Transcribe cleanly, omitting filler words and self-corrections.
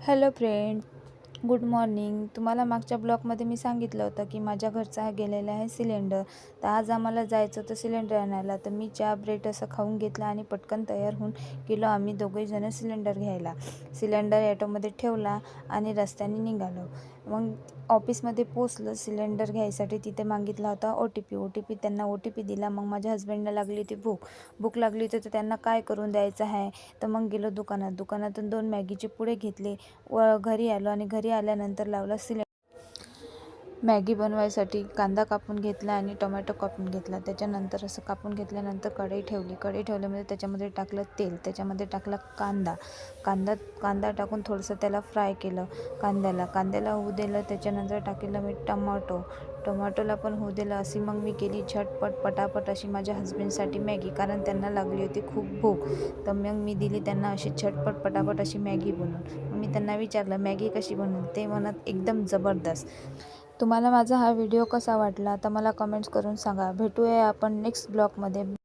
Hello friend, good morning. तुम्हाला मागच्या ब्लॉगमध्ये मी सांगितलं होतं की माझ्या घरचा हा गेलेला आहे सिलेंडर. तर आज आम्हाला जायचं होतं सिलेंडर आणायला. तर मी चहा ब्रेड असं खाऊन घेतलं आणि पटकन तयार होऊन गेलो आम्ही दोघेजणं सिलेंडर घ्यायला. सिलेंडर ॲटोमध्ये ठेवला आणि रस्त्याने निघालो. मग ऑफिसमध्ये पोचलं. सिलेंडर घ्यायसाठी तिथे मागितला होता ओ टी पी. त्यांना ओ टी पी दिला. मग माझ्या हस्बंडला लागली होती भूक लागली होती. तर त्यांना काय करून द्यायचं आहे. तर मग गेलो दुकानातून 2 मॅगीचे पुडे घेतले व घरी आलो आणि घरी आल्यानंतर लावला मॅगी बनवायसाठी कांदा कापून घेतला आणि टोमॅटो कापून घेतला. त्याच्यानंतर असं कापून घेतल्यानंतर कढई ठेवल्यामध्ये त्याच्यामध्ये टाकलं तेल, त्याच्यामध्ये टाकला कांदा टाकून थोडंसं त्याला फ्राय केलं. कांद्याला होऊ दिलं. त्याच्यानंतर टाकलं मी टोमॅटोला पण होऊ दिलं. अशी मग मी केली झटपट पटापट अशी माझ्या हस्बंडसाठी मॅगी, कारण त्यांना लागली होती खूप भूक. तर मग मी दिली त्यांना अशी झटपट पटापट अशी मॅगी बनवून. मग मी त्यांना विचारलं मॅगी कशी बनवली. ते म्हणत एकदम जबरदस्त. तुम्हाला माझा हा व्हिडिओ कसा वाटला तर मला कमेंट्स करून सांगा. भेटूया आपण नेक्स्ट ब्लॉगमध्ये.